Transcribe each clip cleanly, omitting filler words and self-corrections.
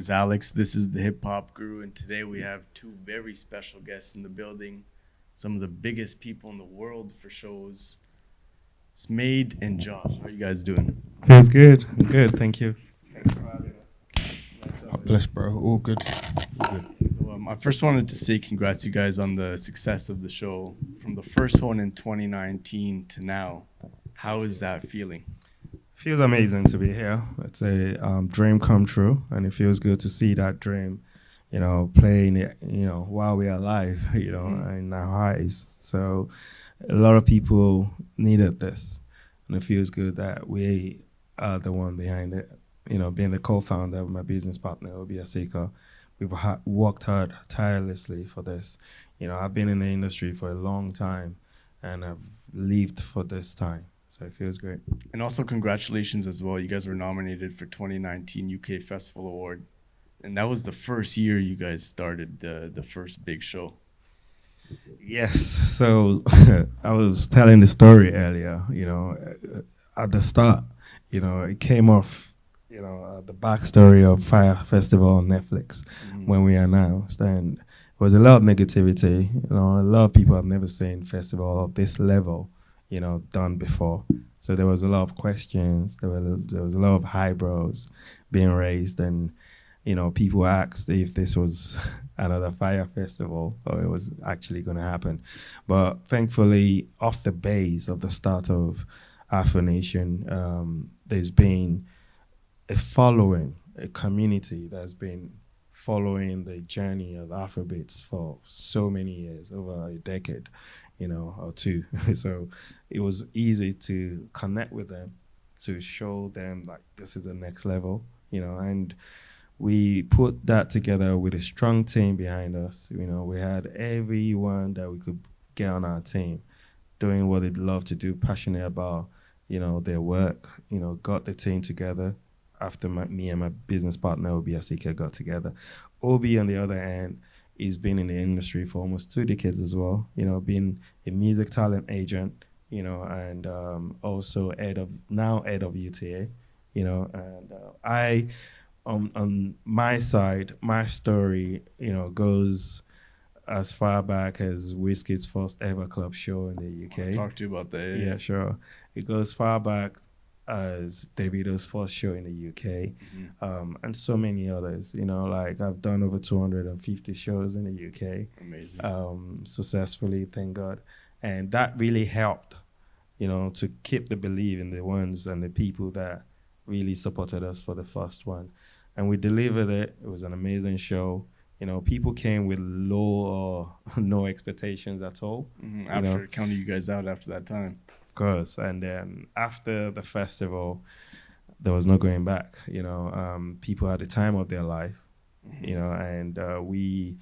is Alex. This is the Hip Hop Guru, and today we have two very special guests in the building. Some of the biggest people in the world for shows. SMADE and Josh. How are you guys doing? Feels good. Good. Thank you. Thanks for having us. Bless, bro. All good. So, I first wanted to say congrats, you guys, on the success of the show. From the first one in 2019 to now, how is that feeling? Feels amazing to be here. It's a dream come true, and it feels good to see that dream, playing it, while we are alive, in our highs. So a lot of people needed this, and it feels good that we are the one behind it. Being the co-founder with my business partner, Obi Asika, we've worked hard tirelessly for this. I've been in the industry for a long time, and I've lived for this time. So it feels great. And also congratulations as well. You guys were nominated for 2019 UK Festival Award. And that was the first year you guys started the first big show. Yes. So I was telling the story earlier, at the start, it came off, the backstory of Fire Festival on Netflix when we announced. And there was a lot of negativity. A lot of people have never seen festival of this level, done before. So there was a lot of questions. There was a lot of eyebrows being raised, and people asked if this was another Fire Festival or it was actually going to happen. But thankfully, off the base of the start of Afro Nation, there's been a following, a community that's been following the journey of Afrobeats for so many years, over a decade, or two. So it was easy to connect with them, to show them like this is the next level, and we put that together with a strong team behind us. We had everyone that we could get on our team doing what they'd love to do, passionate about, their work, got the team together after me and my business partner, Obi Asika, got together. Obi, on the other hand, he's been in the industry for almost 2 decades as well, being a music talent agent, and also head of UTA, and I, on my side, my story, goes as far back as Wizkid's first ever club show in the UK. I'll talk to you about that. Yeah, sure. It goes far back as Davido's first show in the UK, and so many others. Like I've done over 250 shows in the UK. Amazing. Successfully, thank God. And that really helped, to keep the belief in the ones and the people that really supported us for the first one. And we delivered it. It was an amazing show. People came with low or no expectations at all. After counting you guys out after that time. Of course. And then after the festival, there was no going back. People had the time of their life, and we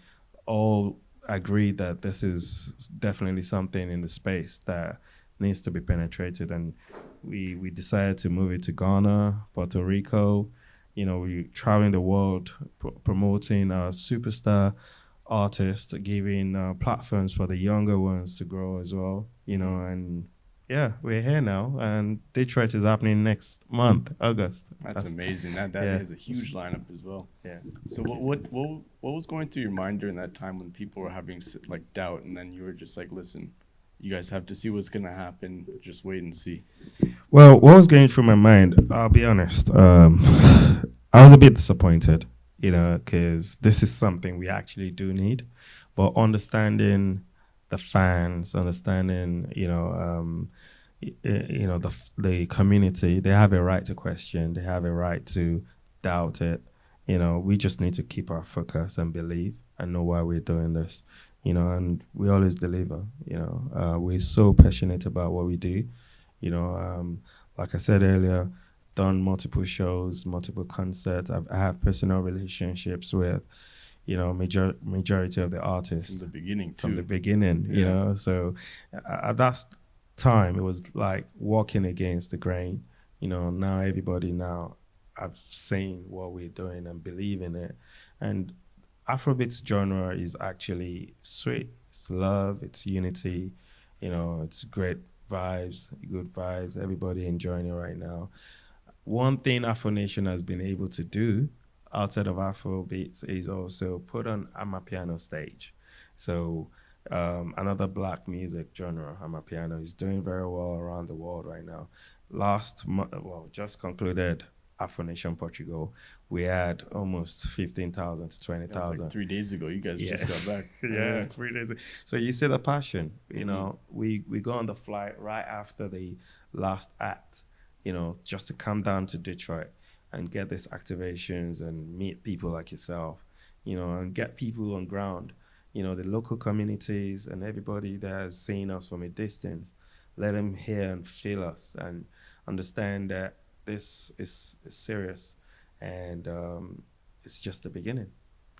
all agreed that this is definitely something in the space that needs to be penetrated. And we decided to move it to Ghana, Puerto Rico. We traveling the world promoting superstar artists, giving platforms for the younger ones to grow as well, and yeah, we're here now, and Detroit is happening next month, August. That's amazing. That has a huge lineup as well. Yeah. So what was going through your mind during that time when people were having like doubt, and then you were just like, listen, you guys have to see what's gonna happen. Just wait and see. Well, what was going through my mind? I'll be honest. I was a bit disappointed, because this is something we actually do need, but understanding the fans, understanding, the community, they have a right to question, they have a right to doubt it. We just need to keep our focus and believe and know why we're doing this, and we always deliver. We're so passionate about what we do. Like I said earlier, done multiple shows, multiple concerts. I have personal relationships with, majority of the artists. From the beginning, too. From the beginning, So at that time, it was like walking against the grain. Now everybody I've seen what we're doing and believe in it. And Afrobeats genre is actually sweet. It's love, it's unity, it's great vibes, good vibes, everybody enjoying it right now. One thing Afro Nation has been able to do outside of Afrobeats is also put on Amapiano stage. So another black music genre, Amapiano, is doing very well around the world right now. Last month, well, just concluded Afro Nation Portugal. We had almost 15,000 to That was like 20,000. 3 days ago. You guys Yeah. just got back. Yeah, 3 days. So you see the passion, you know. We go on the flight right after the last act, you know, just to come down to Detroit and get these activations and meet people like yourself, you know, and get people on ground, you know, the local communities and everybody that has seen us from a distance. Let them hear and feel us and understand that this is serious, and it's just the beginning.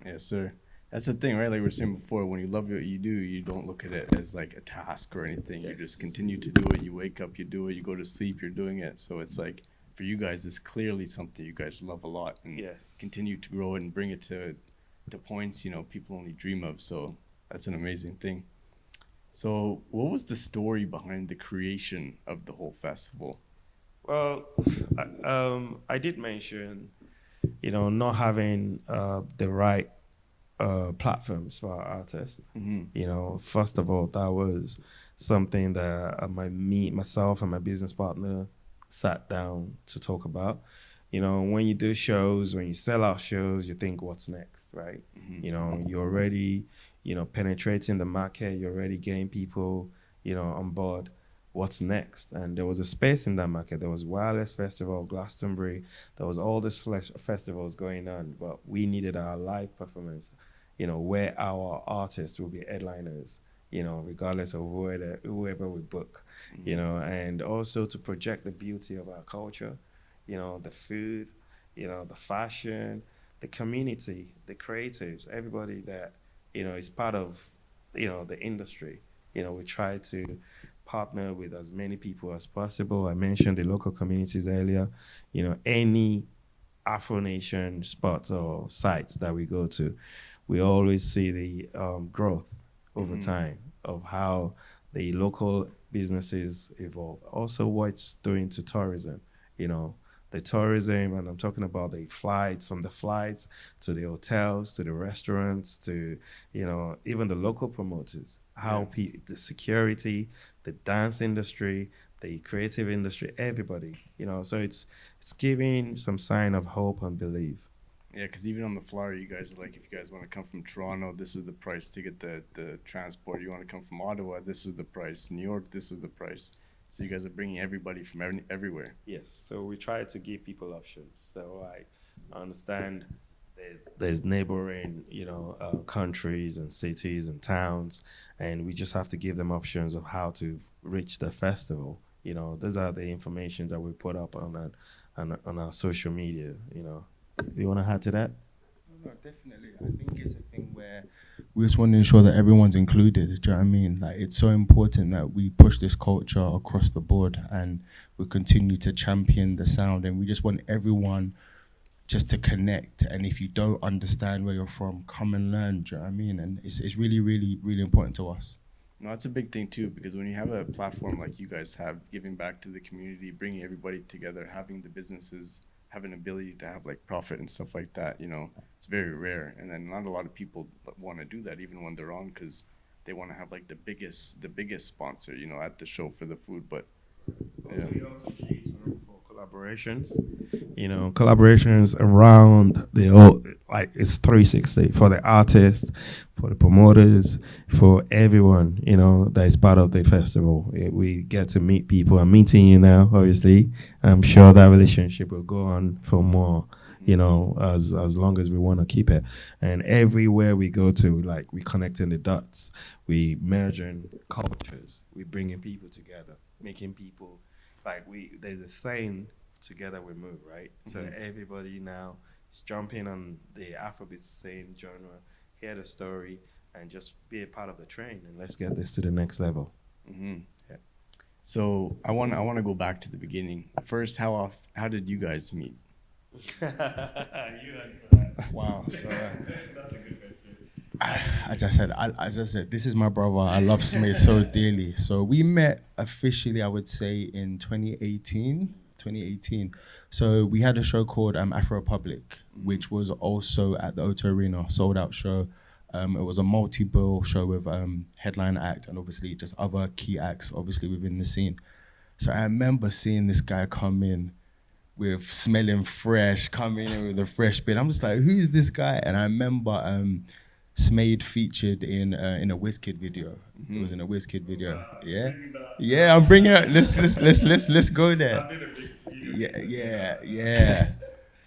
Yes, sir. That's the thing, right? Like we were saying before, when you love what you do, you don't look at it as like a task or anything. You just continue to do it. You wake up, you do it. You go to sleep, you're doing it. So it's like for you guys, it's clearly something you guys love a lot, and Yes. continue to grow it and bring it to points people only dream of. So that's an amazing thing. So what was the story behind the creation of the whole festival? Well, I did mention, you know, not having the right platforms for our artists. You know, first of all, that was something that myself and my business partner sat down to talk about. You know, when you do shows, when you sell out shows, you think, what's next, right? You know, you're already, you know, penetrating the market, you're already getting people, you know, on board. What's next? And there was a space in that market. There was Wireless Festival, Glastonbury. There was all these festivals going on, but we needed our live performance, you know, where our artists will be headliners, you know, regardless of whoever we book, you know, and also to project the beauty of our culture, you know, the food, you know, the fashion, the community, the creatives, everybody that, you know, is part of, you know, the industry. You know, we try to partner with as many people as possible. I mentioned the local communities earlier. You know, any Afro Nation spots or sites that we go to, we always see the growth over time of how the local businesses evolve. Also, what it's doing to tourism, you know, the tourism, and I'm talking about the flights, from the flights to the hotels, to the restaurants, to, you know, even the local promoters, how the security, the dance industry, the creative industry, everybody, you know, so it's giving some sign of hope and belief. Yeah, because even on the flyer, you guys are like, if you guys want to come from Toronto, this is the price to get the transport. You want to come from Ottawa, this is the price. New York, this is the price. So you guys are bringing everybody from everywhere. Yes, so we try to give people options. So I understand there's neighboring, you know, countries and cities and towns, and we just have to give them options of how to reach the festival. You know, those are the information that we put up on our social media. You know, do you want to add to that? No, definitely. I think it's a thing where we just want to ensure that everyone's included. Do you know what I mean? Like, it's so important that we push this culture across the board and we continue to champion the sound, and we just want everyone just to connect. And if you don't understand where you're from, come and learn. Do you know what I mean? And it's really, really, really important to us. No, that's a big thing too, because when you have a platform like you guys have, giving back to the community, bringing everybody together, having the businesses have an ability to have like profit and stuff like that, you know, it's very rare. And then not a lot of people want to do that even when they're on, because they want to have like the biggest sponsor, you know, at the show for the food. But yeah. We also choose for collaborations, you know, collaborations around the whole, like it's 360 for the artists, for the promoters, for everyone, you know, that is part of the festival. We get to meet people. I'm meeting you now, obviously. I'm sure that relationship will go on for more, you know, as long as we want to keep it. And everywhere we go to, like, we connecting the dots, we merging cultures, we bringing people together, making people, like, there's a saying, together we move, right? So everybody now is jumping on the Afrobeats same genre, hear the story, and just be a part of the train, and let's get this to the next level. Yeah. So I want to go back to the beginning. First, how did you guys meet? You answer that. Wow. So, That's a good question. as I said, this is my brother. I love SMADE so dearly. So we met officially, I would say, in 2018. 2018. So we had a show called Afro Public, which was also at the O2 Arena, sold out show. It was a multi-bill show with headline act and obviously just other key acts, obviously within the scene. So I remember seeing this guy come in with smelling fresh, coming in with a fresh beard. I'm just like, who is this guy? And I remember SMADE featured in a WizKid video. It was in a WizKid video. Yeah, I'm bringing it. Let's go there. Yeah.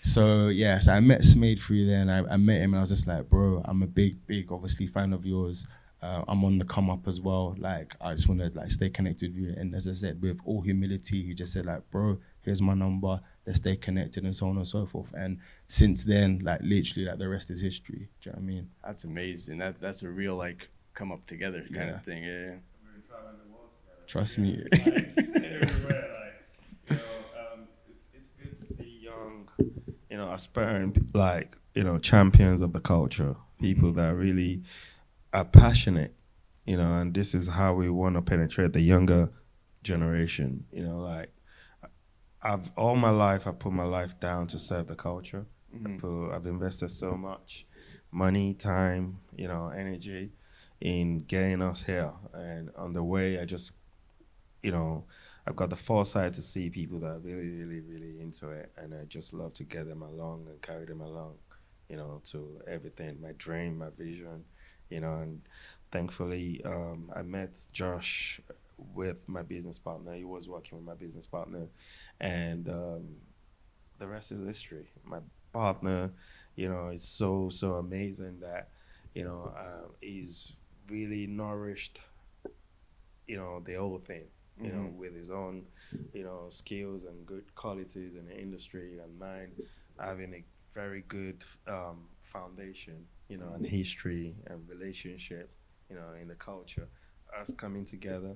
So I met SMADE through there, and I met him, and I was just like, bro, I'm a big, obviously fan of yours. I'm on the come up as well. Like, I just want to like stay connected with you. And as I said, with all humility, he just said like, bro, here's my number. Let's stay connected and so on and so forth. And since then, like literally, like the rest is history. Do you know what I mean? That's amazing. That's a real like come up together kind of thing. Yeah. Trust me. It's good to see young, aspiring, champions of the culture, people that really are passionate, and this is how we want to penetrate the younger generation. All my life, I put my life down to serve the culture. I've invested so much money, time, energy in getting us here. And on the way, I just, I've got the foresight to see people that are really, really, really into it. And I just love to get them along and carry them along, to everything, my dream, my vision, and thankfully, I met Josh with my business partner. He was working with my business partner, and the rest is history. My partner, is so amazing that, he's really nourished, the whole thing, with his own, skills and good qualities in the industry, and mine having a very good foundation, and history and relationship, in the culture. Us coming together,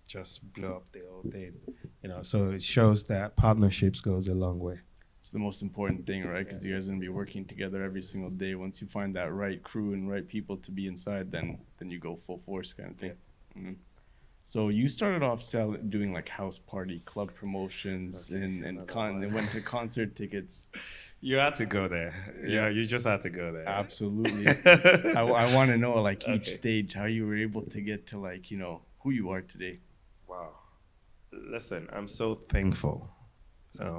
just blow up the whole thing, so it shows that partnerships goes a long way. It's the most important thing, right? Because you guys are gonna be working together every single day. Once you find that right crew and right people to be inside, then you go full force kind of thing. So you started off doing like house party club promotions and went to concert tickets. You had to go there. Yeah, you just had to go there. Absolutely. I want to know like each stage, how you were able to get to like, who you are today. Wow. Listen, I'm so thankful.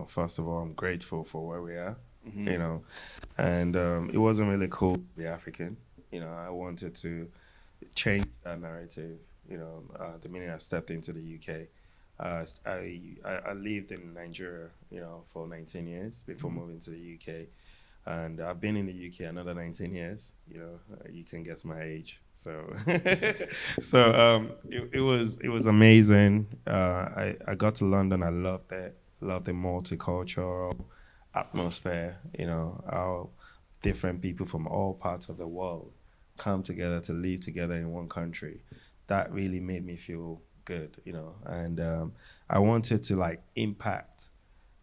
First of all, I'm grateful for where we are, and it wasn't really cool to be African. I wanted to change that narrative. The minute I stepped into the UK, I lived in Nigeria, for 19 years before moving to the UK. And I've been in the UK another 19 years, you can guess my age. So, it was amazing. I got to London, I loved it. Love the multicultural atmosphere, how different people from all parts of the world come together to live together in one country. That really made me feel good, and I wanted to like impact,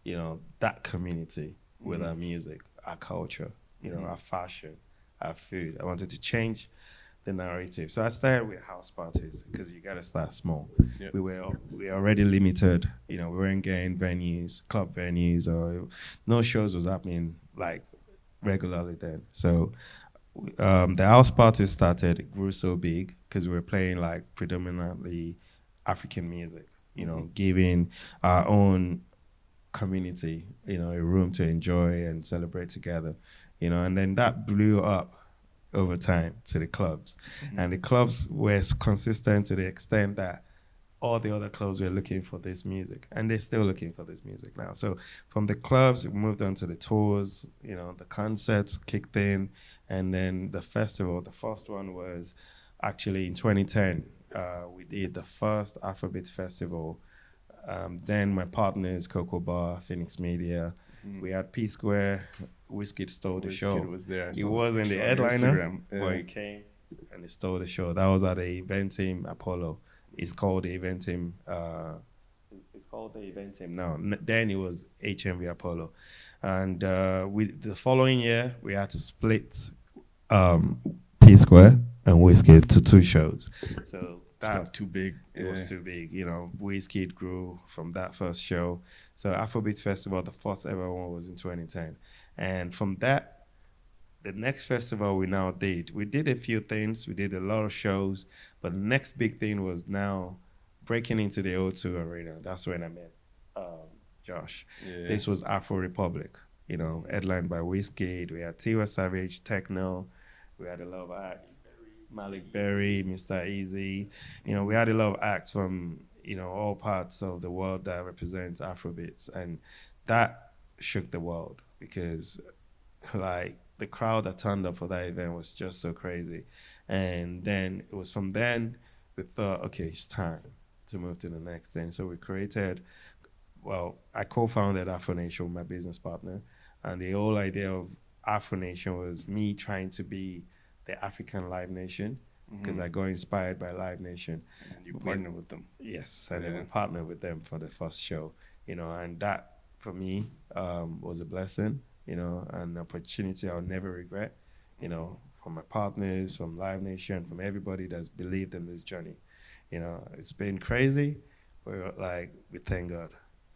that community with our music, our culture, our fashion, our food. I wanted to change the narrative. So I started with house parties because you got to start small. Yep. We were already limited. We weren't getting venues, club venues, or no shows was happening like regularly then. So the house parties started, it grew so big because we were playing like predominantly African music, giving our own community, a room to enjoy and celebrate together, and then that blew up over time to the clubs. And the clubs were consistent to the extent that all the other clubs were looking for this music, and they're still looking for this music now. So from the clubs, we moved on to the tours, the concerts kicked in, and then the festival. The first one was actually in 2010. We did the first Afrobeats festival. Then my partners, Cocoa Bar, Phoenix Media, we had P Square. WizKid stole the show. Was there. He wasn't the headliner, but he came and he stole the show. That was at the event team Apollo. It's called the event team. It's called the event team now. Then it was HMV Apollo, and the following year we had to split P Square and WizKid to two shows. So got too big. It was too big. You know, Wizkid grew from that first show. So Afrobeats Festival, the first ever one, was in 2010. And from that, the next festival we did a few things. We did a lot of shows. But the next big thing was now breaking into the O2 Arena. That's when I met Josh. Yeah. This was Afro Republic, you know, headlined by Wizkid. We had Tiwa Savage, Techno. We had a lot of acts. Malik Berry, Mr. Easy. You know, we had a lot of acts from, you know, all parts of the world that represents Afrobeats. And that shook the world because, like, the crowd that turned up for that event was just so crazy. And then it was from then we thought, okay, it's time to move to the next thing. So we created, well, I co-founded Afro Nation with my business partner. And the whole idea of Afro Nation was me trying to be the African Live Nation because I got inspired by Live Nation. And you partnered with them. Yes, and then we partnered with them for the first show, you know, and that for me was a blessing, you know, an opportunity I'll never regret, you know, from my partners, from Live Nation, from everybody that's believed in this journey. You know, it's been crazy, but like, we thank God.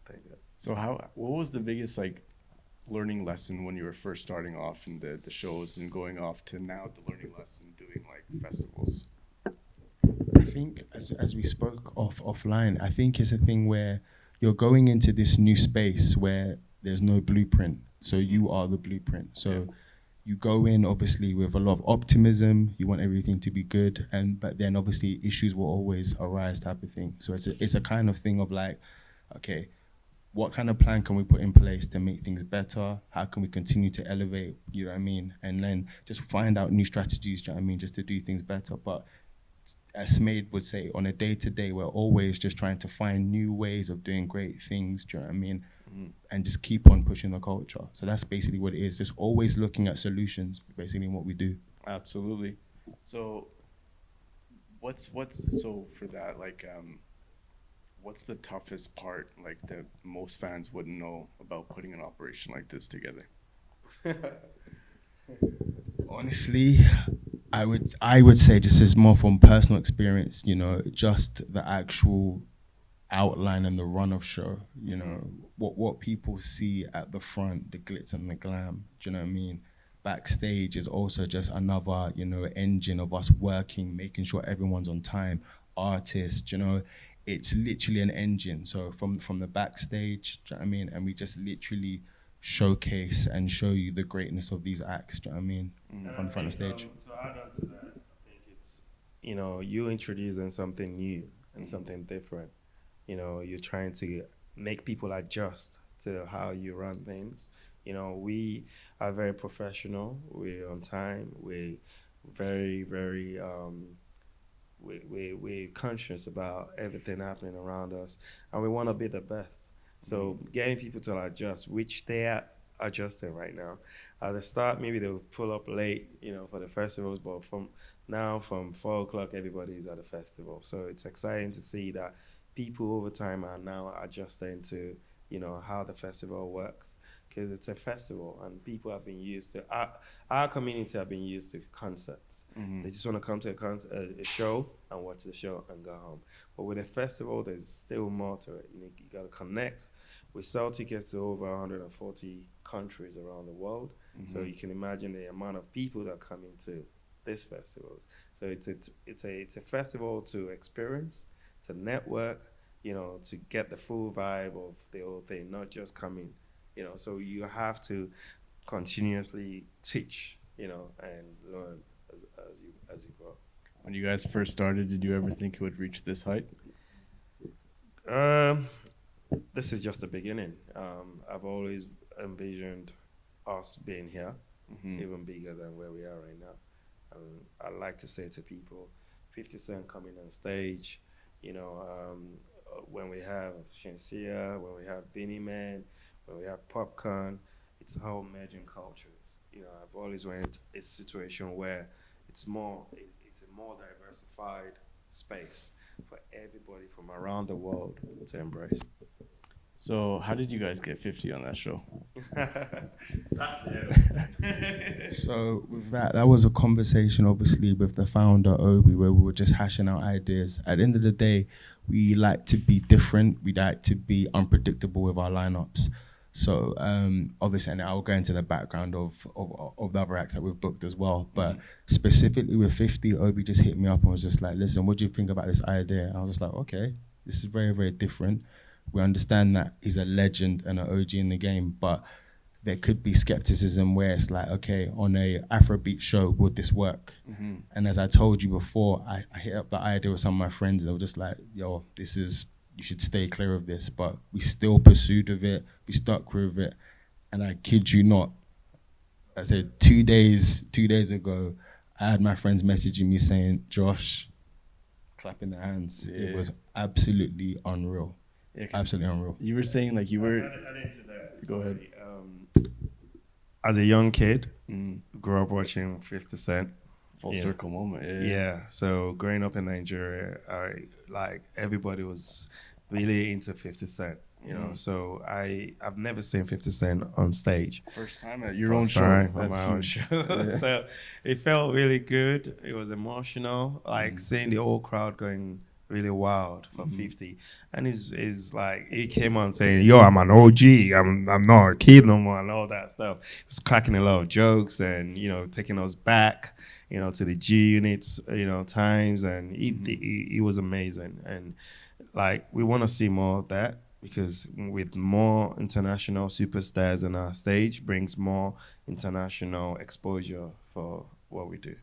Thank God. So what was the biggest like learning lesson when you were first starting off in the shows and going off to now the learning lesson doing like festivals? I think as we spoke offline, I think it's a thing where you're going into this new space where there's no blueprint. So you are the blueprint. So you go in obviously with a lot of optimism. You want everything to be good, but then obviously issues will always arise, type of thing. So it's a kind of thing of like, okay, what kind of plan can we put in place to make things better? How can we continue to elevate, you know what I mean? And then just find out new strategies, do you know what I mean, just to do things better. But as SMADE would say, on a day-to-day, we're always just trying to find new ways of doing great things, do you know what I mean? And just keep on pushing the culture. So that's basically what it is, just always looking at solutions, basically, in what we do. Absolutely. So what's so for that, like what's the toughest part, like that most fans wouldn't know about putting an operation like this together? Honestly, I would say this is more from personal experience, you know, just the actual outline and the run of show, you know, what people see at the front, the glitz and the glam, do you know what I mean? Backstage is also just another, you know, engine of us working, making sure everyone's on time, artists, you know, it's literally an engine. So from the backstage, do you know what I mean? And we just literally showcase and show you the greatness of these acts, do you know what I mean? On the front of stage. To add on to that, I think it's, you know, you introducing something new and something different. You know, you're trying to make people adjust to how you run things. You know, we are very professional. We're on time. We're very, very we're conscious about everything happening around us, and we want to be the best. So getting people to adjust, which they are adjusting right now. At the start, maybe they'll pull up late, you know, for the festivals, but from 4 o'clock, everybody's at the festival. So it's exciting to see that people over time are now adjusting to, you know, how the festival works, because it's a festival and people have been used to, our community have been used to concerts. They just want to come to a show and watch the show and go home. But with a festival, there's still more to it. You got to connect. We sell tickets to over 140 countries around the world. So you can imagine the amount of people that come into this festival. So it's a festival to experience, to network, you know, to get the full vibe of the whole thing, not just coming, you know. So you have to continuously teach, you know, and learn as you grow. When you guys first started, did you ever think it would reach this height? This is just the beginning. I've always envisioned us being here, even bigger than where we are right now. I like to say to people, 50 Cent coming on stage, you know, when we have Shensia, when we have Beanie Man, when we have Popcorn, it's how merging cultures. You know, I've always wanted a situation where it's a more diversified space for everybody from around the world to embrace. So how did you guys get 50 on that show? So with that was a conversation, obviously, with the founder Obi, where we were just hashing out ideas. At the end of the day, we like to be different. We like to be unpredictable with our lineups. So obviously, and I'll go into the background of the other acts that we've booked as well. But specifically with 50, Obi just hit me up and was just like, "Listen, what do you think about this idea?" And I was just like, "Okay, this is very, very different. We understand that he's a legend and an OG in the game, but there could be skepticism where it's like, okay, on a Afrobeat show, would this work?" And as I told you before, I hit up the idea with some of my friends and they were just like, "Yo, you should stay clear of this." But we still pursued with it, we stuck with it. And I kid you not, I said 2 days ago, I had my friends messaging me saying, "Josh," clapping their hands. Yeah. It was absolutely unreal. Yeah, 'cause Absolutely unreal. you were saying like you were. Go ahead. As a young kid, Mm, grew up watching 50 Cent. full Yeah. circle moment. Yeah. Yeah, so growing up in Nigeria, like everybody was really into 50 Cent, you know. So I've never seen 50 Cent on stage. First time at your own First show. time on That's my own huge. show. Yeah. So it felt really good. It was emotional, like seeing the whole crowd going really wild for 50. And he's like, he came on saying, "Yo, I'm an OG. I'm not a kid no more," and all that stuff. He was cracking a lot of jokes and, you know, taking us back, you know, to the G units, you know, times. And he was amazing. And like, we want to see more of that, because with more international superstars on our stage brings more international exposure for what we do.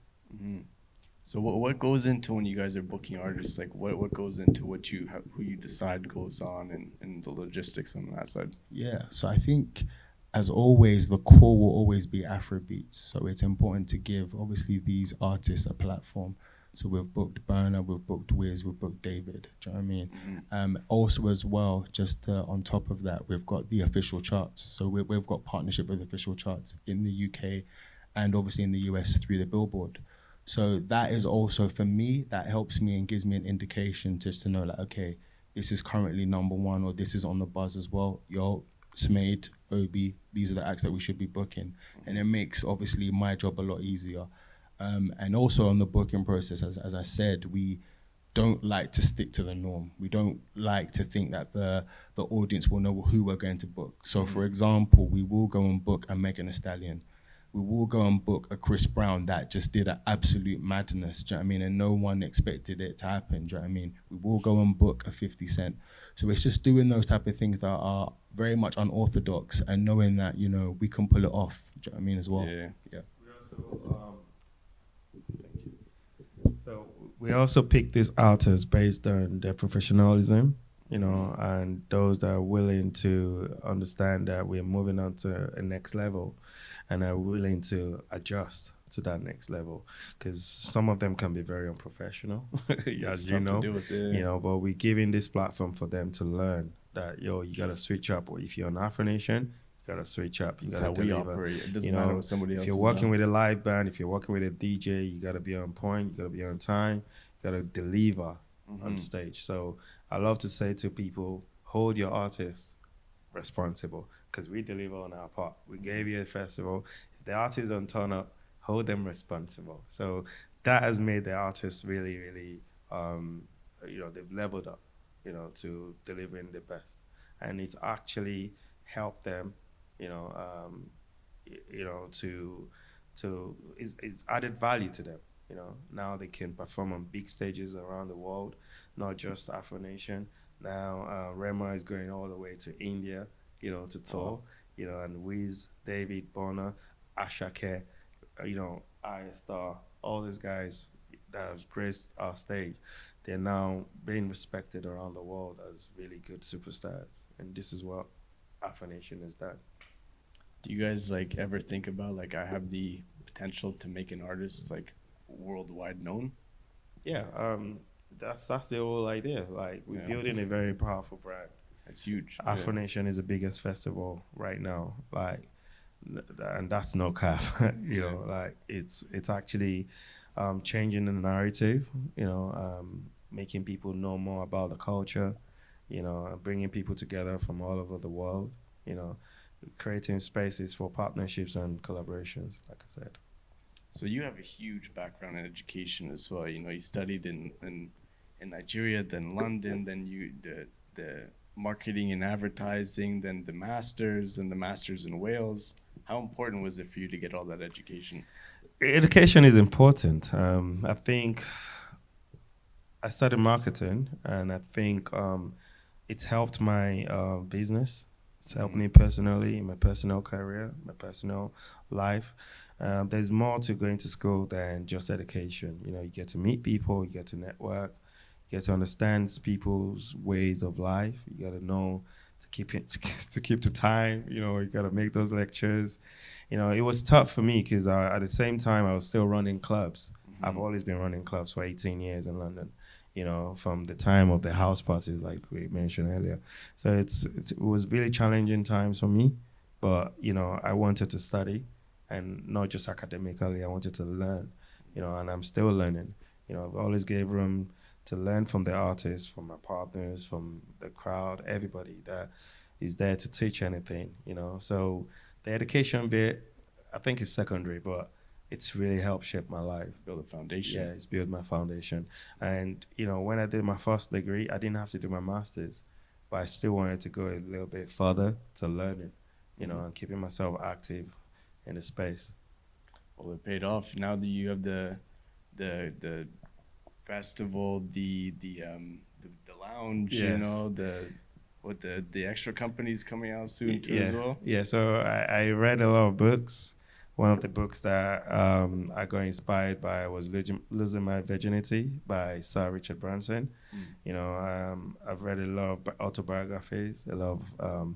So what goes into when you guys are booking artists? Like what goes into what you who you decide goes on and the logistics on that side? Yeah, so I think, as always, the core will always be Afrobeats. So it's important to give, obviously, these artists a platform. So we've booked Burner, we've booked Wiz, we've booked David. Do you know what I mean? Also, as well, just on top of that, we've got the official charts. So we've got partnership with official charts in the UK and obviously in the US through the Billboard. So that is also, for me, that helps me and gives me an indication just to know, like, okay, this is currently #1 or this is on the buzz as well. Yo, SMADE, Obi, these are the acts that we should be booking. And it makes, obviously, my job a lot easier. And also on the booking process, as I said, we don't like to stick to the norm. We don't like to think that the audience will know who we're going to book. So, for example, we will go and book a Megan Thee Stallion. We will go and book a Chris Brown that just did an absolute madness, do you know what I mean? And no one expected it to happen, do you know what I mean? We will go and book a 50 Cent. So it's just doing those type of things that are very much unorthodox and knowing that, you know, we can pull it off, do you know what I mean, as well? Yeah. We also, thank you. So we also pick these artists based on their professionalism, you know, and those that are willing to understand that we're moving on to a next level and are willing to adjust to that next level, because some of them can be very unprofessional, as you tough to know, deal with, yeah. you know. But we're giving this platform for them to learn that, yo, you gotta switch up. Or if you're an Afro Nation, you gotta switch up. You That's gotta how we deliver. operate. It doesn't You matter know, what somebody else if you're has working done. with a live band, if you're working with a DJ, you gotta be on point. You gotta be on time. You gotta deliver on stage. So I love to say to people, hold your artists responsible, because we deliver on our part. We gave you a festival. If the artists don't turn up, hold them responsible. So that has made the artists really, really, you know, they've leveled up, you know, to delivering the best. And it's actually helped them, you know, it's added value to them. You know, now they can perform on big stages around the world, not just Afro Nation. Now Rema is going all the way to India, you know, to tour, you know, and Wiz, David, Bonner, Ashake, you know, Star, all these guys that have graced our stage, they're now being respected around the world as really good superstars. And this is what Afro Nation has done. Do you guys like ever think about like I have the potential to make an artist like worldwide known? Yeah, that's the whole idea. Like, we're Yeah. building a very powerful brand. It's huge. Afro Nation is the biggest festival right now. Like, and that's no cap. You know, like it's actually changing the narrative. You know, making people know more about the culture. bringing people together from all over the world, you know, creating spaces for partnerships and collaborations, like I said. So you have a huge background in education as well. You know, you studied in Nigeria, then London, then the marketing and advertising, then the masters in Wales. How important was it for you to get all that education? Education is important. I think I studied marketing, and I think it's helped my business. It's helped me personally in my personal career, my personal life. There's more to going to school than just education. You know, you get to meet people, you get to network, you get to understand people's ways of life. You got to know to keep it to keep the time. You know, you got to make those lectures. You know, it was tough for me because at the same time I was still running clubs. I've always been running clubs for 18 years in London. You know, from the time of the house parties, like we mentioned earlier. So it was really challenging times for me, but you know, I wanted to study, and not just academically. I wanted to learn, you know, and I'm still learning. You know, I've always gave room to learn from the artists, from my partners, from the crowd, everybody that is there to teach anything. You know, so the education bit, I think, is secondary, but it's really helped shape my life. Build a foundation. Yeah, it's built my foundation. And, you know, when I did my first degree, I didn't have to do my master's, but I still wanted to go a little bit further to learn it, you know, and keeping myself active in the space. Well, it paid off. Now that you have the festival, the lounge, you Yes. know, the extra companies coming out soon too as well. Yeah, so I read a lot of books. One of the books that I got inspired by was Losing My Virginity by Sir Richard Branson. You know, I've read a lot of autobiographies, a lot of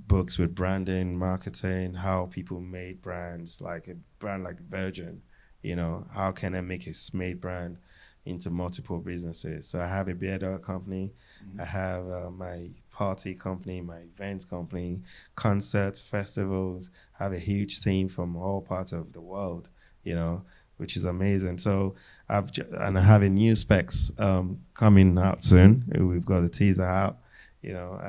books with branding, marketing, how people made brands, like a brand like Virgin. You know, how can I make a SMADE brand into multiple businesses? So I have a beard company. I have my party company, my events company, concerts, festivals. I have a huge team from all parts of the world, you know, which is amazing. So and I have a new specs coming out soon. We've got the teaser out, you know.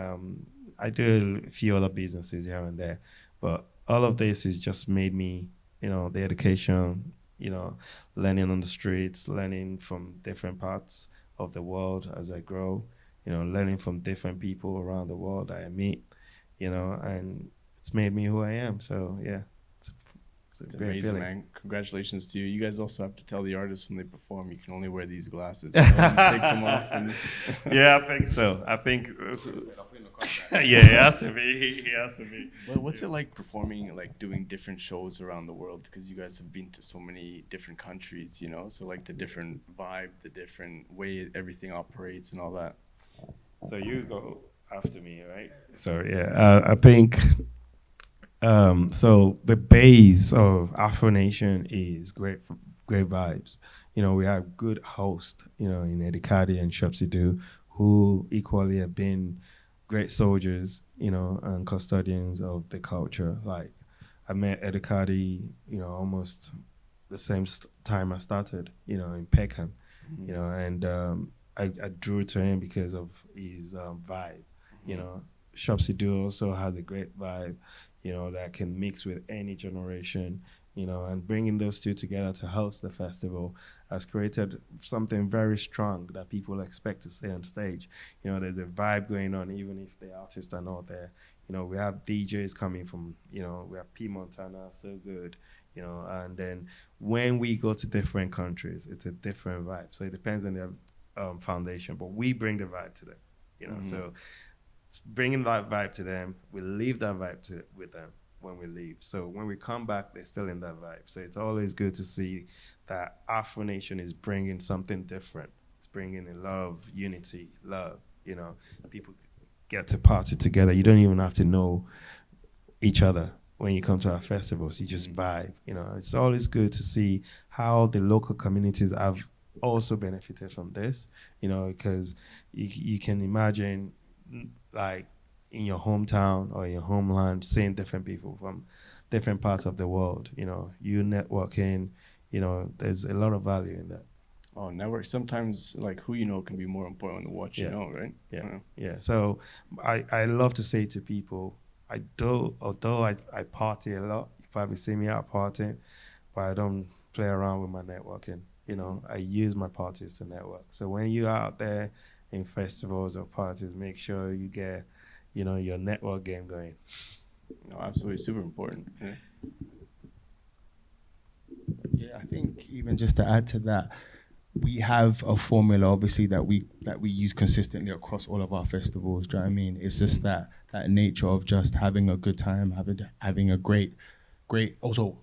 I do a few other businesses here and there, but all of this has just made me, you know, the education, you know, learning on the streets, learning from different parts of the world as I grow, you know, learning from different people around the world that I meet, you know, and it's made me who I am. So, yeah, it's a great amazing, feeling. man. Congratulations to you. You guys also have to tell the artists when they perform, you can only wear these glasses. You know, take them off. Yeah, I think so. I think, yeah, he has to be. He has to be. But what's it like performing, like doing different shows around the world? Because you guys have been to so many different countries, you know, so like the different vibe, the different way everything operates and all that. So you go after me, right? So yeah, I think so. The base of Afro Nation is great vibes. You know, we have good hosts, you know, in Edikadi and Shopsidu, who equally have been great soldiers, you know, and custodians of the culture. Like I met Edikadi, you know, almost the same time I started, you know, in Peckham, you know, and I drew to him because of his vibe, you know. Shopsidu also has a great vibe, you know, that can mix with any generation, you know, and bringing those two together to host the festival has created something very strong that people expect to see on stage. You know, there's a vibe going on even if the artists are not there. You know, we have DJs coming from, you know, we have P. Montana, so good, you know, and then when we go to different countries, it's a different vibe. So it depends on their foundation, but we bring the vibe to them, you know, so it's bringing that vibe to them, we leave that vibe with them when we leave. So when we come back, they're still in that vibe. So it's always good to see that Afro Nation is bringing something different. It's bringing in love, unity, love, you know, people get to party together. You don't even have to know each other when you come to our festivals. You just vibe, you know. It's always good to see how the local communities have also benefited from this, you know, because you can imagine, like, in your hometown or your homeland, seeing different people from different parts of the world, you know, you networking, you know, there's a lot of value in that. Oh, network. Sometimes like who you know can be more important than what you Yeah. know, right? Yeah. So I love to say to people, although I party a lot, you probably see me out partying, but I don't play around with my networking. You know, I use my parties to network. So when you're out there in festivals or parties, make sure you get, your network game going. No, absolutely, super important. Yeah. Yeah, I think even just to add to that, we have a formula obviously that we use consistently across all of our festivals. Do you know what I mean? It's just that nature of just having a good time, having a great also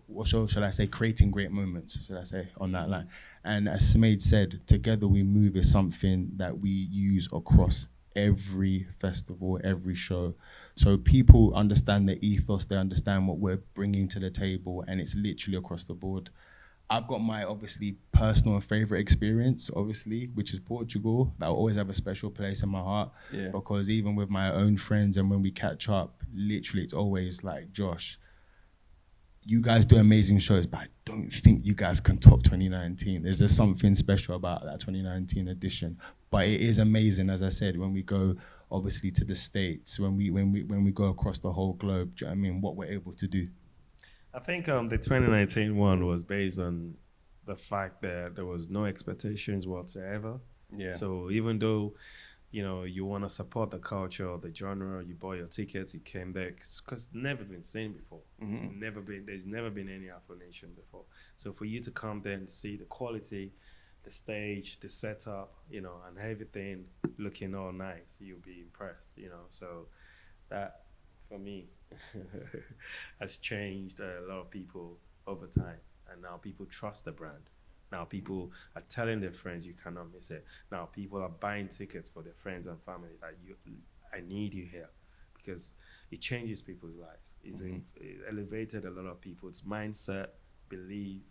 should I say creating great moments, should I say, on that line. And as Smade said, Together We Move is something that we use across every festival, every show. So people understand the ethos, they understand what we're bringing to the table, and it's literally across the board. I've got my obviously personal and favorite experience, obviously, which is Portugal. That will always have a special place in my heart. Yeah. Because even with my own friends and when we catch up, literally it's always like, Josh, you guys do amazing shows, but I don't think you guys can top 2019. There's just something special about that 2019 edition. But it is amazing, as I said, when we go obviously to the States, when we go across the whole globe. Do you know what I mean? What we're able to do. I think the 2019 one was based on the fact that there was no expectations whatsoever. Yeah. So even though, you want to support the culture or the genre, you bought your tickets, you came there, because never been seen before. There's never been any Afro Nation before. So for you to come there and see the quality, the stage, the setup, and everything looking all nice, you'll be impressed, So that, for me, has changed a lot of people over time. And now people trust the brand. Now people are telling their friends you cannot miss it. Now people are buying tickets for their friends and family that I need you here, because it changes people's lives. It elevated a lot of people's mindset, belief,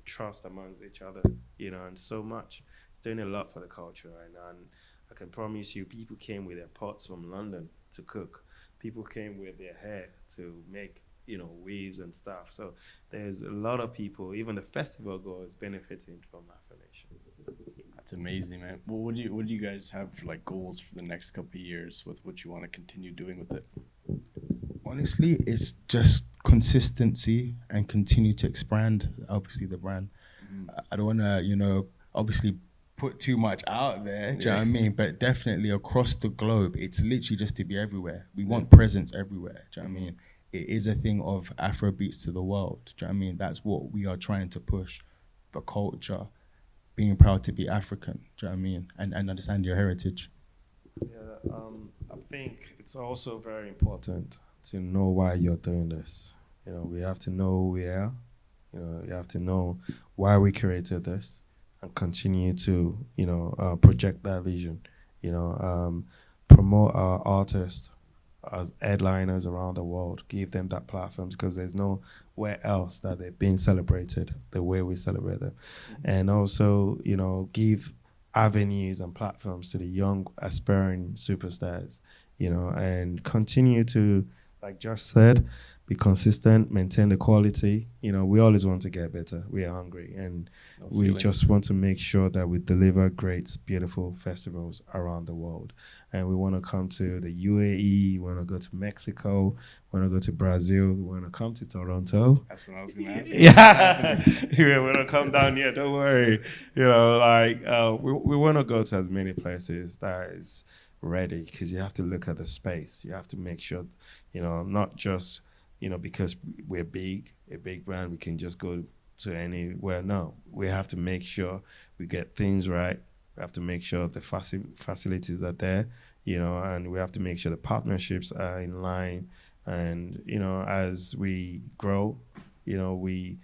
trust amongst each other, and so much. It's doing a lot for the culture right now. And I can promise you, people came with their pots from London to cook. People came with their hair to make, weaves and stuff. So there's a lot of people, even the festival goers, benefiting from Afro Nation. That's amazing, man. Well, what do you guys have for like goals for the next couple of years with what you want to continue doing with it? Honestly, it's just consistency and continue to expand, obviously, the brand. I don't want to, obviously put too much out there, do you know what I mean? But definitely across the globe, it's literally just to be everywhere. We want presence everywhere, do you know what I mean? It is a thing of Afrobeats to the world, do you know what I mean? That's what we are trying to push, the culture, being proud to be African, do you know what I mean? And understand your heritage. Yeah, I think it's also very important to know why you're doing this. We have to know who we are. You have to know why we created this, and continue to, project that vision. Promote our artists as headliners around the world. Give them that platform, because there's nowhere else that they're being celebrated the way we celebrate them. And also, give avenues and platforms to the young aspiring superstars, and continue to, like Josh said, be consistent, maintain the quality. We always want to get better. We are hungry, and we just want to make sure that we deliver great, beautiful festivals around the world. And we want to come to the UAE, we want to go to Mexico, we want to go to Brazil, we want to come to Toronto. That's what I was going to ask. Yeah, we want to come down here, don't worry. We want to go to as many places that is ready, because you have to look at the space. You have to make sure, not just, because we're a big brand, we can just go to anywhere. No, we have to make sure we get things right. We have to make sure the facilities are there, and we have to make sure the partnerships are in line. And, as we grow, we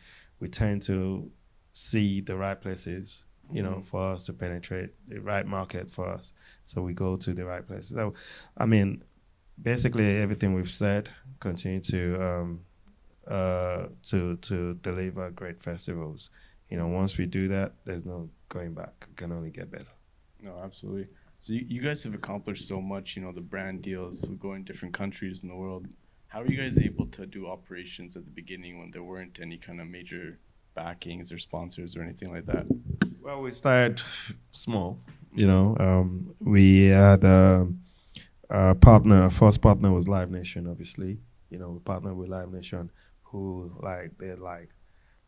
tend to see the right places, for us to penetrate, the right market for us. So we go to the right places. So, basically everything we've said, continue to deliver great festivals. Once we do that, there's no going back. It can only get better. No, absolutely. So you guys have accomplished so much, the brand deals, going to different countries in the world. How are you guys able to do operations at the beginning when there weren't any kind of major backings or sponsors or anything like that? Well, we started small. You know, we had a partner. Our first partner was Live Nation, obviously. You know, we partnered with Live Nation, who they're like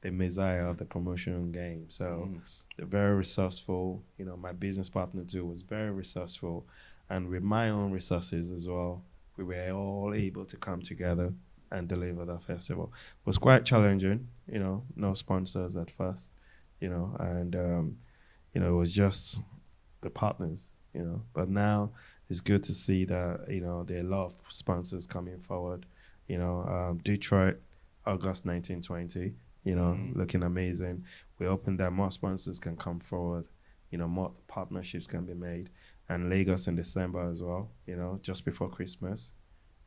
the messiah of the promotion game. So they're very resourceful. You know, my business partner too was very resourceful, and with my own resources as well, we were all able to come together and deliver the festival. It was quite challenging. You know, no sponsors at first. You know, and you know, it was just the partners, you know. But now it's good to see that, you know, there are a lot of sponsors coming forward. You know, Detroit, August 1920, you know, looking amazing. We hope that more sponsors can come forward, you know, more partnerships can be made. And Lagos in December as well, you know, just before Christmas.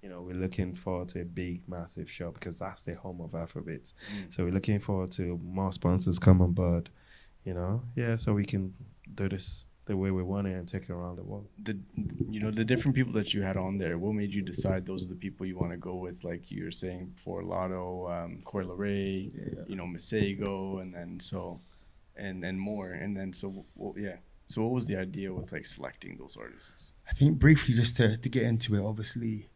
You know, we're looking forward to a big, massive show because that's the home of Afrobeats. So we're looking forward to more sponsors come on board, you know. Yeah, so we can do this the way we want it and take it around the world. The different people that you had on there, what made you decide those are the people you want to go with? Like you were saying before, Lotto, Coi Leray, you know, Masego, and then and more, and then yeah. So what was the idea with like selecting those artists? I think briefly, just to get into it, obviously,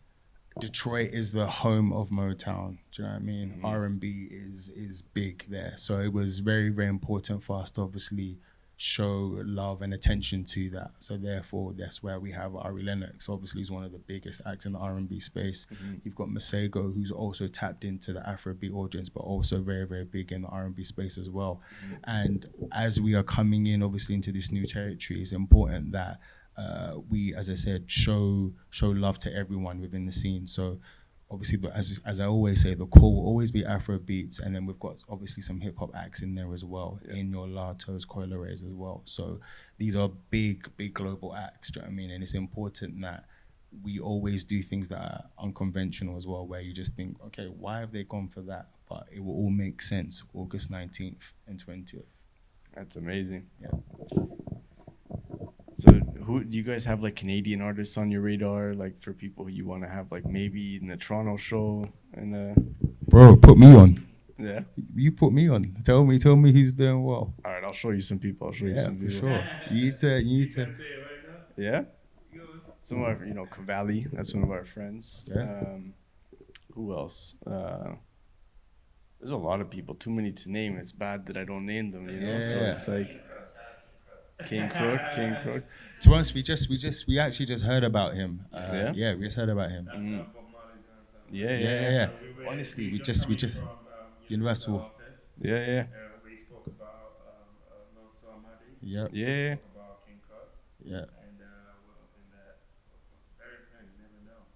Detroit is the home of Motown. Do you know what I mean? R&B is big there, so it was very, very important for us to obviously show love and attention to that. So therefore, that's where we have Ari Lennox. Obviously, he's one of the biggest acts in the R&B space. You've got Masego, who's also tapped into the Afrobeat audience, but also very, very big in the R&B space as well. And as we are coming in, obviously, into this new territory, it's important that we, as I said, show love to everyone within the scene. So obviously, as I always say, the core will always be Afro beats, and then we've got obviously some hip hop acts in there as well, in your Latos, Coi Lerais as well. So these are big global acts, do you know what I mean? And it's important that we always do things that are unconventional as well, where you just think, okay, why have they gone for that? But it will all make sense, August 19th and 20th. That's amazing. Yeah. So who do you guys have, like Canadian artists on your radar, like for people who you want to have like maybe in the Toronto show and Bro, put me on. yeah. You put me on. Tell me who's doing well. All right, I'll show you some people. I'll show you Yeah, some for people. sure. You need to. Yeah. Some of our, you know, Cavalli, that's one of our friends. Yeah. Who else? There's a lot of people, too many to name. It's bad that I don't name them, you know. Yeah. So it's like King Crook. To be honest, we actually just heard about him. Yeah? We just heard about him. Yeah. Honestly, we just Universal. Yeah. We spoke about Yep. Yeah. about King Cut, Yeah. and we're hoping that very soon, you never know.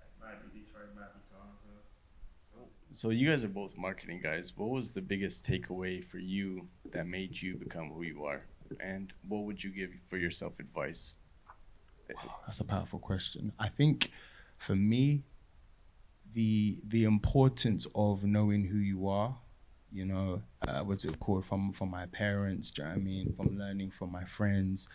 It might be Detroit, might be Toronto. So you guys are both marketing guys. What was the biggest takeaway for you that made you become who you are? And what would you give for yourself advice? That's a powerful question. I think for me, the importance of knowing who you are, you know, what's it called, from my parents, do you know what I mean, from learning from my friends,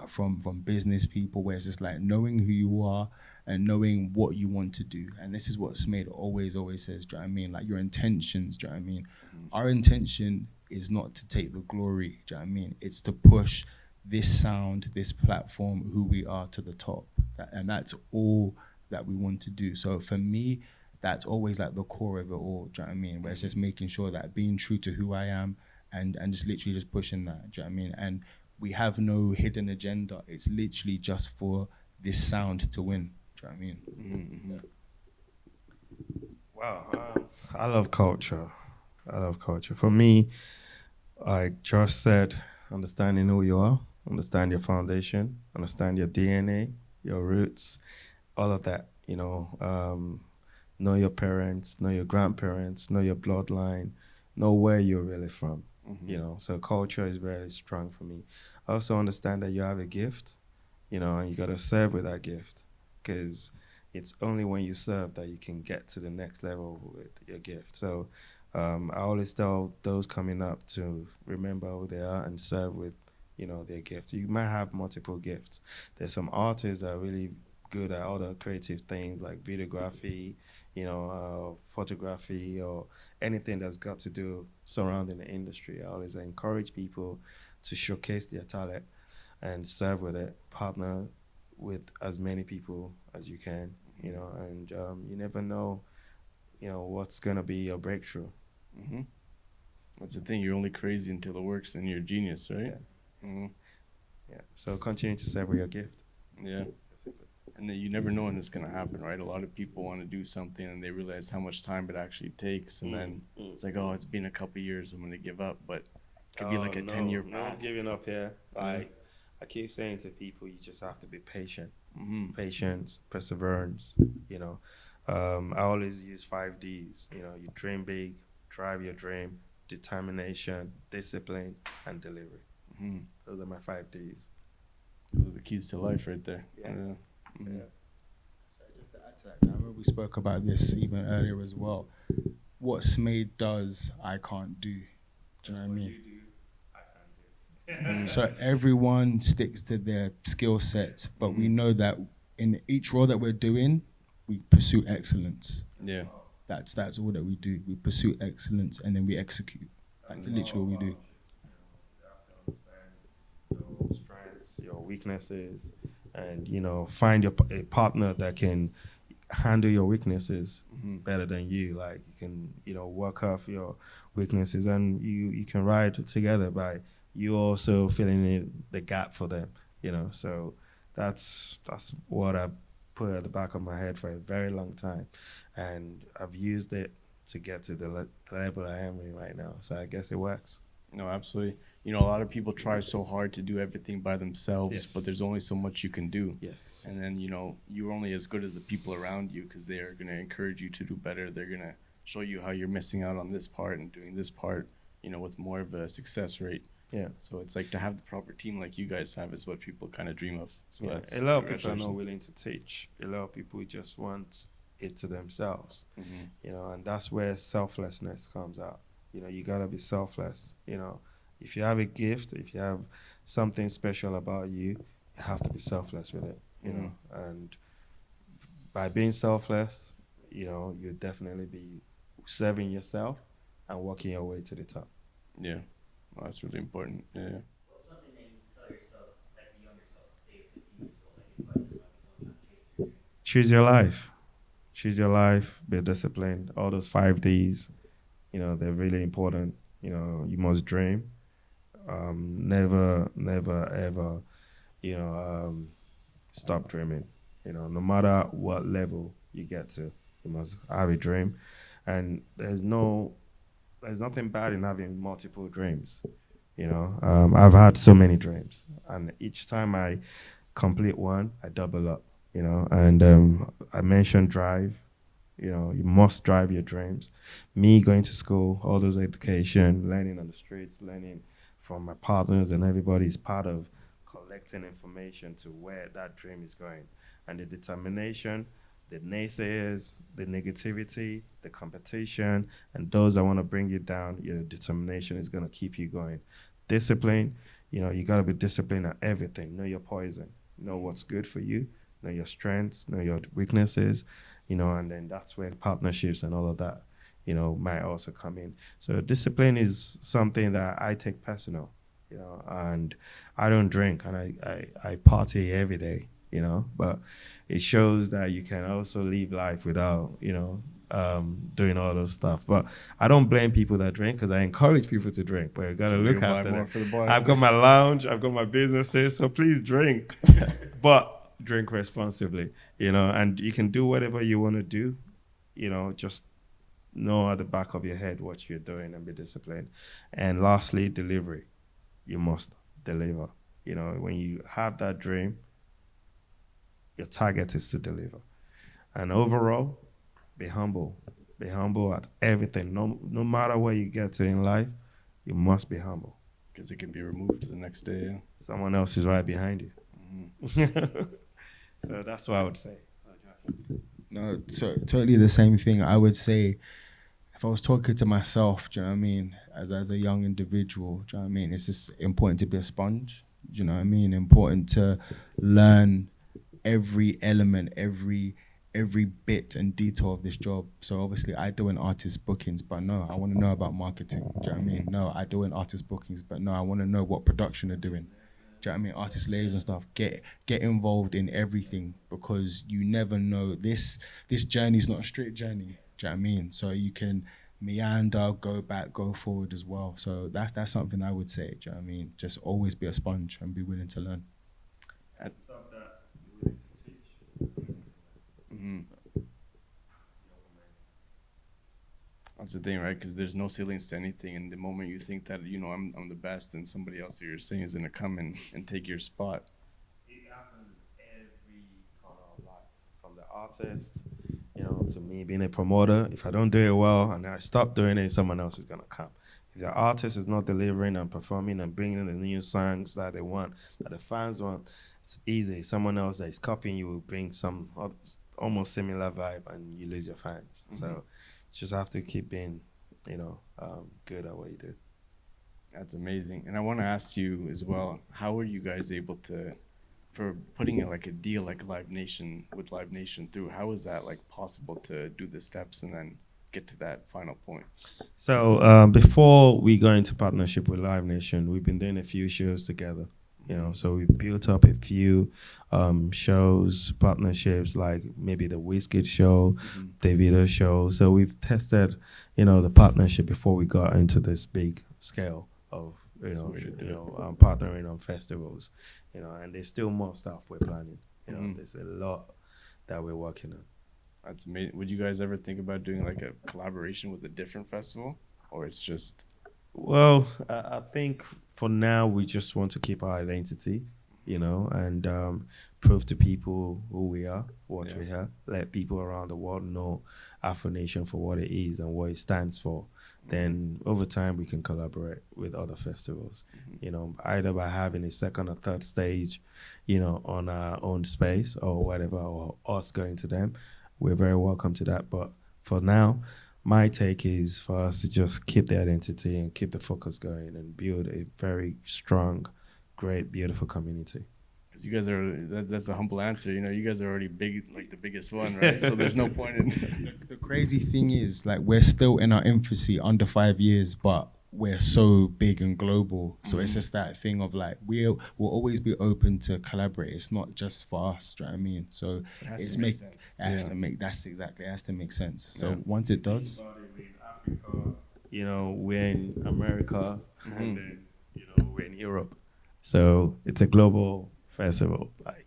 from business people, where it's just like knowing who you are and knowing what you want to do. And this is what SMADE always says, do you know what I mean? Like your intentions, do you know what I mean? Our intention is not to take the glory, do you know what I mean? It's to push this sound, this platform, who we are to the top. And that's all that we want to do. So for me, that's always like the core of it all, do you know what I mean? Where it's just making sure that being true to who I am and just literally just pushing that, do you know what I mean? And we have no hidden agenda. It's literally just for this sound to win, do you know what I mean? Wow, I love culture. For me, like Josh said, understanding who you are, understand your foundation, understand your DNA, your roots, all of that, you know. Know your parents, know your grandparents, know your bloodline, know where you're really from, you know. So culture is very strong for me. I also understand that you have a gift, you know, and you got to serve with that gift, because it's only when you serve that you can get to the next level with your gift. So I always tell those coming up to remember who they are and serve with, you know, their gifts. You might have multiple gifts. There's some artists that are really good at other creative things like videography, you know, photography, or anything that's got to do surrounding the industry. I always encourage people to showcase their talent and serve with it, partner with as many people as you can, you know, and you never know, you know, what's gonna be your breakthrough. Hmm. That's the thing. You're only crazy until it works, and you're a genius, right? Yeah. Hmm. Yeah. So continue to serve with your gift. Yeah. And then you never know when it's gonna happen, right? A lot of people want to do something and they realize how much time it actually takes, and then it's like, oh, it's been a couple years, I'm gonna give up. But it could be like a 10-year no path. giving up here. Yeah. I keep saying to people, you just have to be patient. Hmm. Patience, perseverance, you know. I always use 5 Ds. You know, you dream big, drive your dream, determination, discipline, and delivery. Hmm. Those are my 5 Ds. Those are the keys to life, right there. Yeah. Mhm. Yeah. So just to add to that, I remember we spoke about this even earlier as well. What SMADE does, I can't do. Do you know what I mean? So everyone sticks to their skill set, but we know that in each role that we're doing, we pursue excellence. Yeah. That's all that we do. We pursue excellence and then we execute. That's literally what we do. Your strengths, your weaknesses, and you know, find a partner that can handle your weaknesses better than you. Like you can, you know, work off your weaknesses, and you can ride together by you also filling in the gap for them. You know, so that's what I put at the back of my head for a very long time, and I've used it to get to the level I am in right now. So I guess it works. No, absolutely. You know, a lot of people try so hard to do everything by themselves, Yes. but there's only so much you can do. Yes. And then, you know, you're only as good as the people around you, because they are going to encourage you to do better. They're going to show you how you're missing out on this part and doing this part, you know, with more of a success rate. Yeah. So it's like to have the proper team like you guys have is what people kind of dream of. So Yeah, that's a lot of people are not congratulations. willing to teach. A lot of people just want it to themselves, Mhm. you know, and that's where selflessness comes out. You know, you gotta be selfless. You know, if you have a gift, if you have something special about you, you have to be selfless with it. You know, and by being selfless, you know, you definitely be serving yourself and working your way to the top. Yeah. Well, that's really important. Yeah. What's something that you tell yourself, like the younger self, say you're 15 years old, like advice might be someone not chase their dream? Choose your life. Choose your life. Be disciplined. All those 5 Ds, you know, they're really important. You know, you must dream. Never, ever, you know, stop dreaming. You know, no matter what level you get to, you must have a dream. And there's nothing bad in having multiple dreams. You know, I've had so many dreams, and each time I complete one, I double up. You know, and I mentioned drive. You know, you must drive your dreams. Me going to school, all those education, learning on the streets, learning from my partners and everybody is part of collecting information to where that dream is going. And the determination, the naysayers, the negativity, the competition, and those that want to bring you down, your determination is going to keep you going. Discipline, you know, you got to be disciplined at everything. Know your poison. Know what's good for you. Know your strengths. Know your weaknesses. You know, and then that's where partnerships and all of that, you know, might also come in. So discipline is something that I take personal, you know, and I don't drink and I party every day, you know, but it shows that you can also live life without, you know, doing all those stuff. But I don't blame people that drink because I encourage people to drink, but you got to So look we're gonna buy after more them. for the bar. I've got my lounge, I've got my businesses, so please drink. But drink responsibly, you know, and you can do whatever you want to do, you know, just know at the back of your head what you're doing and be disciplined. And lastly, delivery. You must deliver. You know, when you have that dream, your target is to deliver. And overall, be humble. Be humble at everything. No matter where you get to in life, you must be humble. Because it can be removed the next day. Yeah. Someone else is right behind you. So that's what I would say. No, so totally the same thing. I would say if I was talking to myself, do you know what I mean? As a young individual, do you know what I mean? It's just important to be a sponge. Do you know what I mean? Important to learn every element, every every bit and detail of this job. So obviously I do in artist bookings, but no, I want to know about marketing. Do you know what I mean? No, I do in artist bookings, but no, I want to know what production they're doing. Do you know what I mean? Artist layers and stuff. Get involved in everything, because you never know. This journey's not a straight journey. Do you know what I mean? So you can meander, go back, go forward as well. So that's something I would say. Do you know what I mean? Just always be a sponge and be willing to learn. Mhm. That's the thing, right? Because there's no ceilings to anything, and the moment you think that I'm the best, and somebody else that you're saying is gonna come and take your spot. It happens every corner of life, from the artist, to me being a promoter. If I don't do it well and I stop doing it, someone else is gonna come. If the artist is not delivering and performing and bringing the new songs that they want, that the fans want, it's easy. Someone else that is copying you will bring some almost similar vibe, and you lose your fans. Mm-hmm. So you just have to keep being, good at what you do. That's amazing. And I want to ask you as well, how are you guys able to, for putting it like a deal like Live Nation with Live Nation through, how is that like possible to do the steps and then get to that final point? So before we go into partnership with Live Nation, we've been doing a few shows together. So we built up a few shows, partnerships, like maybe the Wizkid show, Davido show. So we've tested, the partnership before we got into this big scale of, partnering on festivals, and there's still more stuff we're planning. There's a lot that we're working on. That's amazing. Would you guys ever think about doing like a collaboration with a different festival, or it's just? Well, I think for now we just want to keep our identity, and prove to people who we are, what we are. Let people around the world know Afro Nation for what it is and what it stands for. Then over time we can collaborate with other festivals, either by having a second or third stage, on our own space or whatever, or us going to them. We're very welcome to that. But for now, my take is for us to just keep the identity and keep the focus going and build a very strong, great, beautiful community. Because you guys are, that's a humble answer. You guys are already big, like the biggest one, right? So there's no point in. The crazy thing is, like, we're still in our infancy, under 5 years, but we're so big and global. So it's just that thing of like, we'll always be open to collaborate. It's not just for us, do you know what I mean? So It has it's to make sense. it has to make, it has to make sense. So once it does. We're in America, and then, we're in Europe. So it's a global festival. Like,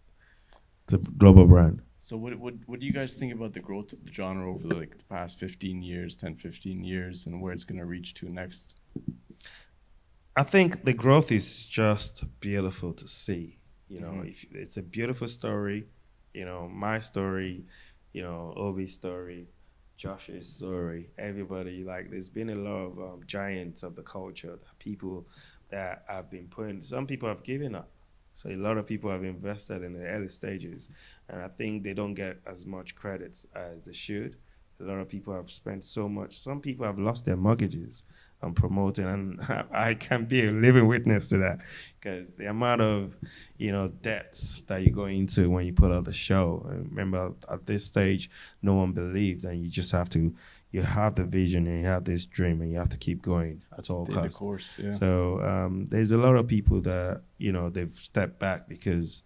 it's a global brand. So what do you guys think about the growth of the genre over like the past 15 years, 10, 15 years, and where it's going to reach to next? I think the growth is just beautiful to see. If it's a beautiful story, my story, Obi's story, Josh's story, everybody, like, there's been a lot of giants of the culture, people that have been putting, some people have given up. So a lot of people have invested in the early stages, and I think they don't get as much credits as they should. A lot of people have spent so much. Some people have lost their mortgages on promoting, and I can be a living witness to that, because the amount of, debts that you go into when you put out the show. And remember, at this stage, no one believes, and you have the vision and you have this dream, and you have to keep going at all costs. The course, yeah. So there's a lot of people that, they've stepped back because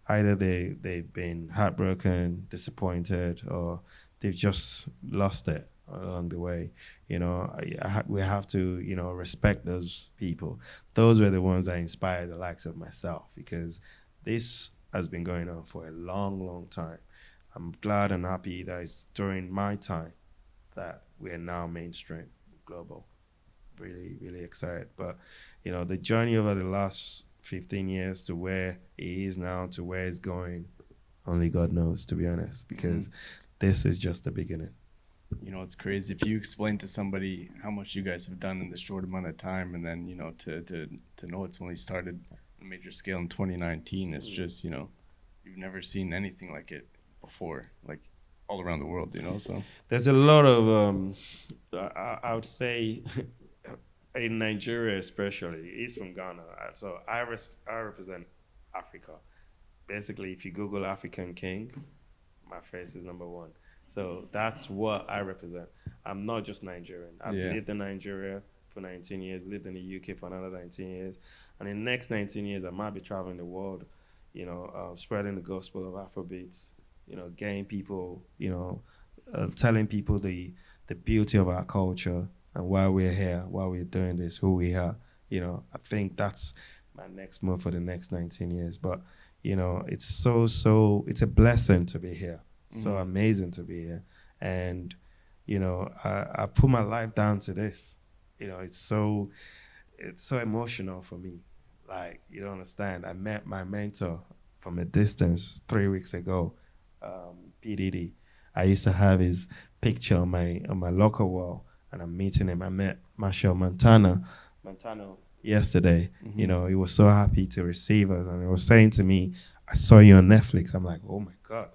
either they've been heartbroken, disappointed, or they've just lost it along the way. We have to, respect those people. Those were the ones that inspired the likes of myself, because this has been going on for a long, long time. I'm glad and happy that it's during my time that we're now mainstream, global. Really, really excited. But, the journey over the last 15 years to where it is now, to where it's going, only God knows, to be honest, because this is just the beginning. It's crazy if you explain to somebody how much you guys have done in this short amount of time, and then to know it's only started on a major scale in 2019. It's just you've never seen anything like it before, like all around the world. So there's a lot of I would say in Nigeria especially. He's from Ghana, so I represent Africa. Basically, if you Google African King, my face is number one. So that's what I represent. I'm not just Nigerian. I've Yeah. lived in Nigeria for 19 years, lived in the UK for another 19 years. And in the next 19 years, I might be traveling the world, spreading the gospel of Afrobeats, getting people, telling people the beauty of our culture and why we're here, why we're doing this, who we are. I think that's my next move for the next 19 years. But, it's it's a blessing to be here. So amazing to be here. And, I put my life down to this. It's so emotional for me. Like, you don't understand. I met my mentor from a distance 3 weeks ago, PDD. I used to have his picture on my locker wall, and I'm meeting him. I met Marshall Montano yesterday. He was so happy to receive us, and he was saying to me, "I saw you on Netflix." I'm like, "Oh my God."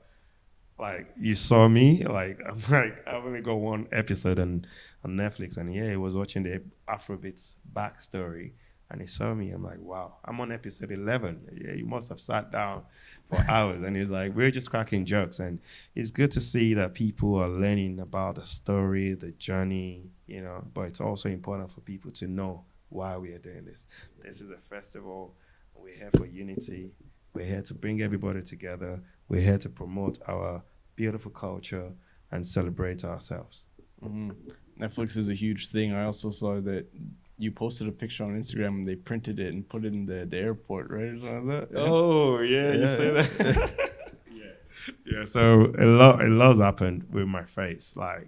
Like, you saw me? Like, I'm like, I've only got one episode on Netflix, and yeah, he was watching the Afrobeats backstory, and he saw me. I'm like, wow, I'm on episode 11. Yeah, you must have sat down for hours. And he's like, we're just cracking jokes. And it's good to see that people are learning about the story, the journey, but it's also important for people to know why we are doing this. This is a festival. We're here for unity. We're here to bring everybody together. We're here to promote our beautiful culture and celebrate ourselves. Netflix is a huge thing. I also saw that you posted a picture on Instagram and they printed it and put it in the airport, right? Or something like that? Oh, yeah, you Yeah. say that? Yeah, so a lot's happened with my face. Like,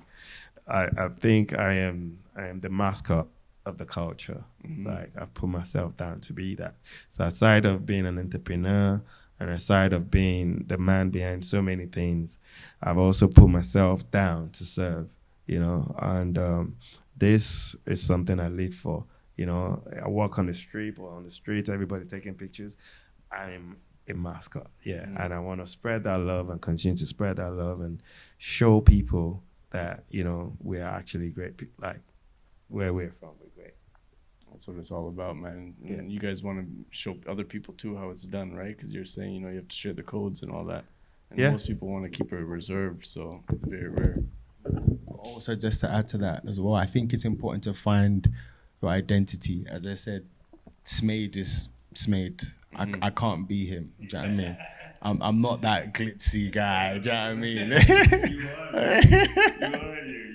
I think I am the mascot of the culture. Like, I've put myself down to be that. So aside of being an entrepreneur and aside of being the man behind so many things, I've also put myself down to serve, and this is something I live for. I walk on the street or on the streets, everybody taking pictures. I'm a mascot, and I want to spread that love and continue to spread that love and show people that, we are actually great people. Like, where we're from, we're great. That's what it's all about, man. Yeah. And you guys want to show other people too how it's done, right? Because you're saying, you have to share the codes and all that. And Yeah. most people want to keep it reserved, so it's very rare. Also, just to add to that as well, I think it's important to find your identity. As I said, SMADE is SMADE. I can't be him. Do you know what I mean? I'm not that glitzy guy. Do you know what I mean?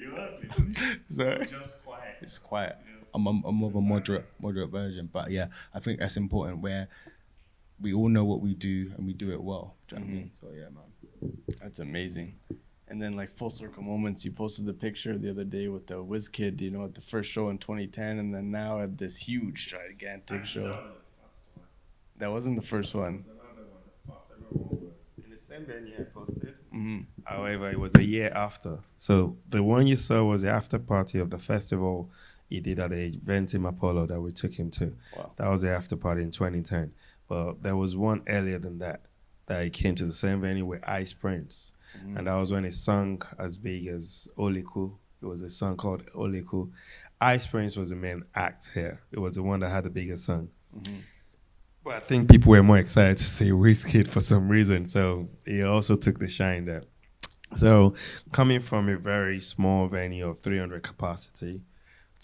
You are. So Just quiet. it's quiet. I'm more of a moderate version. But yeah, I think that's important where we all know what we do and we do it well. Do you know what I mean? So yeah, man. That's amazing. And then, like, full circle moments, you posted the picture the other day with the Whiz Kid, at the first show in 2010, and then now at this huge, gigantic show. That wasn't the first one. In the same venue I posted. However, it was a year after. So the one you saw was the after party of the festival he did at the event in Apollo that we took him to. Wow. That was the after party in 2010. But there was one earlier than that he came to the same venue with Ice Prince. And that was when he sung as big as Oliku. It was a song called Oliku. Ice Prince was the main act here. It was the one that had the biggest song. But I think people were more excited to see Wizkid for some reason. So he also took the shine there. So coming from a very small venue of 300 capacity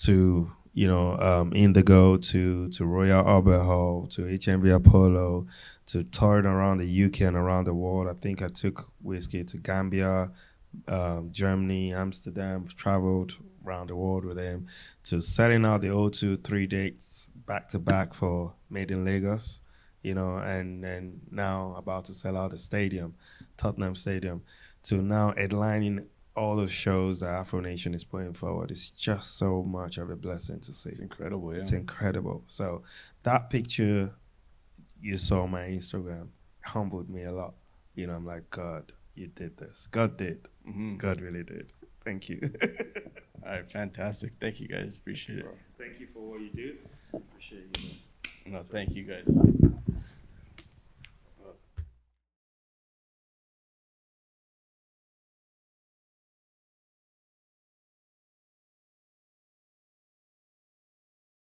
to, Indigo, to Royal Albert Hall, to HMV Apollo, to touring around the UK and around the world. I think I took Wizkid to Gambia, Germany, Amsterdam, traveled around the world with him, to setting out the O2 3 dates back to back for Made in Lagos, and then now about to sell out the stadium, Tottenham Stadium, to now headlining all those shows that Afro Nation is putting forward. It's just so much of a blessing to see. It's incredible, yeah. It's incredible. So that picture you saw on my Instagram humbled me a lot. I'm like, God, you did this. God did. God really did. Thank you. All right, fantastic. Thank you, guys. Appreciate it. Thank you for what you do. Appreciate you. No, thank you, guys.